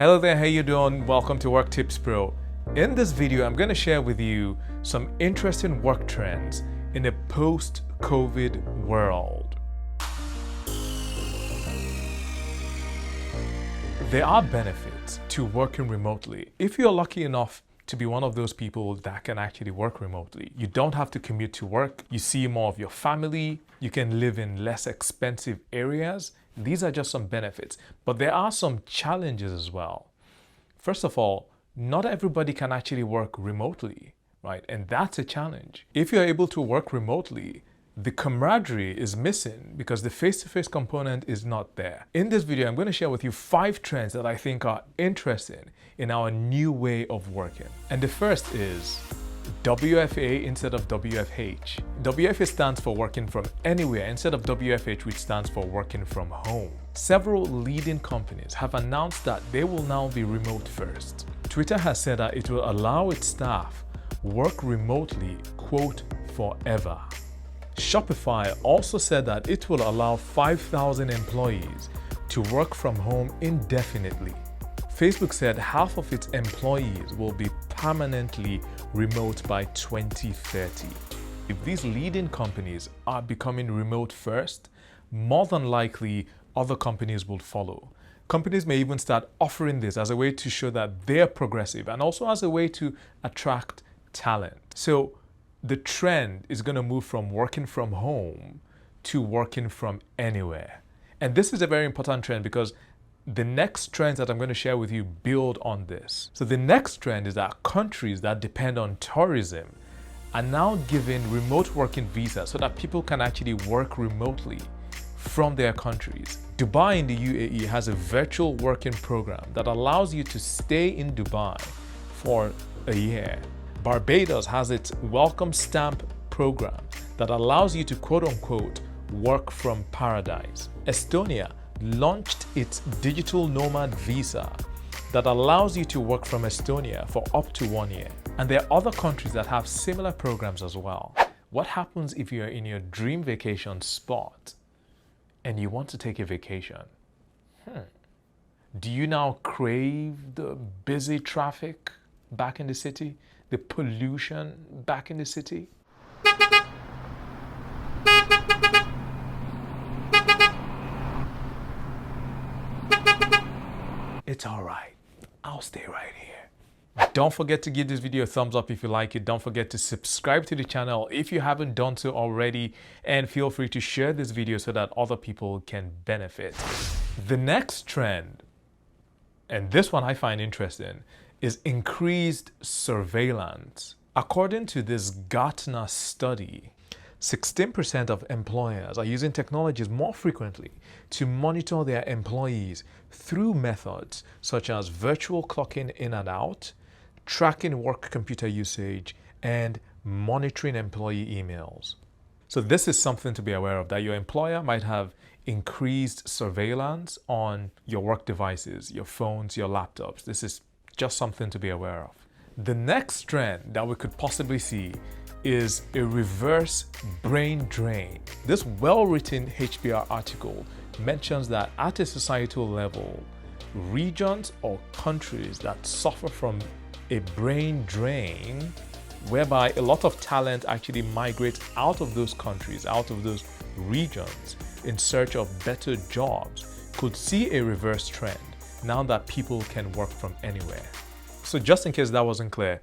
Hello there, how you doing? Welcome to Work Tips Pro. In this video, I'm going to share with you some interesting work trends in a post-COVID world. There are benefits to working remotely. If you're lucky enough to be one of those people that can actually work remotely, you don't have to commute to work, you see more of your family, you can live in less expensive areas. These are just some benefits, but there are some challenges as well. First of all, not everybody can actually work remotely, right? And that's a challenge. If you're able to work remotely, the camaraderie is missing because the face-to-face component is not there. In this video, I'm going to share with you 5 trends that I think are interesting in our new way of working. And the first is WFA instead of WFH. WFA stands for working from anywhere instead of WFH, which stands for working from home. Several leading companies have announced that they will now be remote first. Twitter has said that it will allow its staff work remotely, quote, forever. Shopify also said that it will allow 5,000 employees to work from home indefinitely. Facebook said half of its employees will be permanently remote by 2030. If these leading companies are becoming remote first, more than likely other companies will follow. Companies may even start offering this as a way to show that they're progressive and also as a way to attract talent. So the trend is going to move from working from home to working from anywhere. And this is a very important trend because the next trends that I'm going to share with you build on this. So the next trend is that countries that depend on tourism are now giving remote working visas so that people can actually work remotely from their countries. Dubai in the UAE has a virtual working program that allows you to stay in Dubai for a year. Barbados has its welcome stamp program that allows you to quote unquote work from paradise. Estonia launched its Digital Nomad visa that allows you to work from Estonia for up to 1 year. And there are other countries that have similar programs as well. What happens if you're in your dream vacation spot and you want to take a vacation? Do you now crave the busy traffic back in the city? The pollution back in the city? It's all right. I'll stay right here. Don't forget to give this video a thumbs up if you like it. Don't forget to subscribe to the channel if you haven't done so already. And feel free to share this video so that other people can benefit. The next trend, and this one I find interesting, is increased surveillance. According to this Gartner study, 16% of employers are using technologies more frequently to monitor their employees through methods such as virtual clocking in and out, tracking work computer usage, and monitoring employee emails. So this is something to be aware of, that your employer might have increased surveillance on your work devices, your phones, your laptops. This is just something to be aware of. The next trend that we could possibly see is a reverse brain drain. This well-written HBR article mentions that at a societal level, regions or countries that suffer from a brain drain, whereby a lot of talent actually migrates out of those countries, out of those regions in search of better jobs, could see a reverse trend now that people can work from anywhere. So just in case that wasn't clear,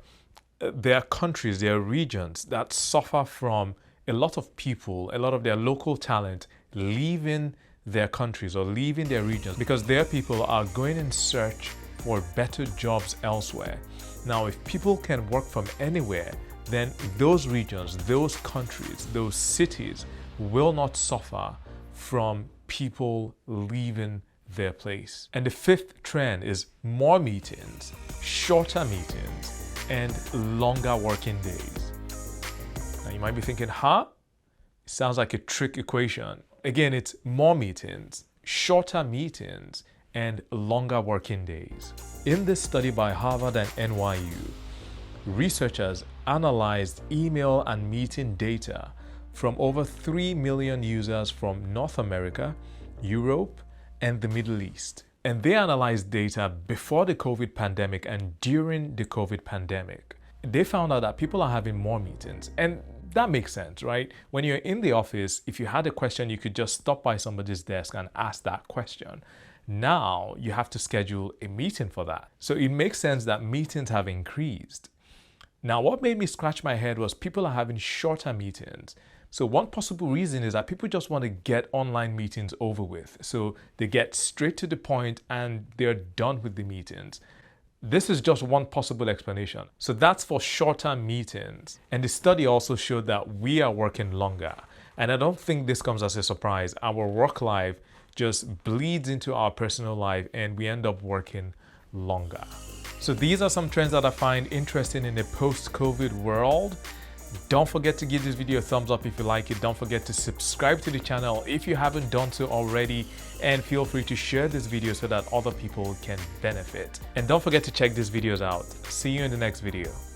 there are countries, there are regions that suffer from a lot of people, a lot of their local talent leaving their countries or leaving their regions because their people are going in search for better jobs elsewhere. Now, if people can work from anywhere, then those regions, those countries, those cities will not suffer from people leaving their place. And the 5th trend is more meetings, shorter meetings, and longer working days. Now you might be thinking, it sounds like a trick equation. Again, it's more meetings, shorter meetings, and longer working days. In this study by Harvard and NYU, researchers analyzed email and meeting data from over 3 million users from North America, Europe, and the Middle East. and they analyzed data before the COVID pandemic and during the COVID pandemic. They found out that people are having more meetings, and that makes sense, right? When you're in the office, if you had a question, you could just stop by somebody's desk and ask that question. Now you have to schedule a meeting for that. So it makes sense that meetings have increased. Now, what made me scratch my head was people are having shorter meetings. So one possible reason is that people just want to get online meetings over with. So they get straight to the point and they're done with the meetings. This is just one possible explanation. So that's for shorter meetings. And the study also showed that we are working longer. And I don't think this comes as a surprise. Our work life just bleeds into our personal life and we end up working longer. So these are some trends that I find interesting in a post-COVID world. Don't forget to give this video a thumbs up if you like it. Don't forget to subscribe to the channel if you haven't done so already. And feel free to share this video so that other people can benefit. And don't forget to check these videos out. See you in the next video.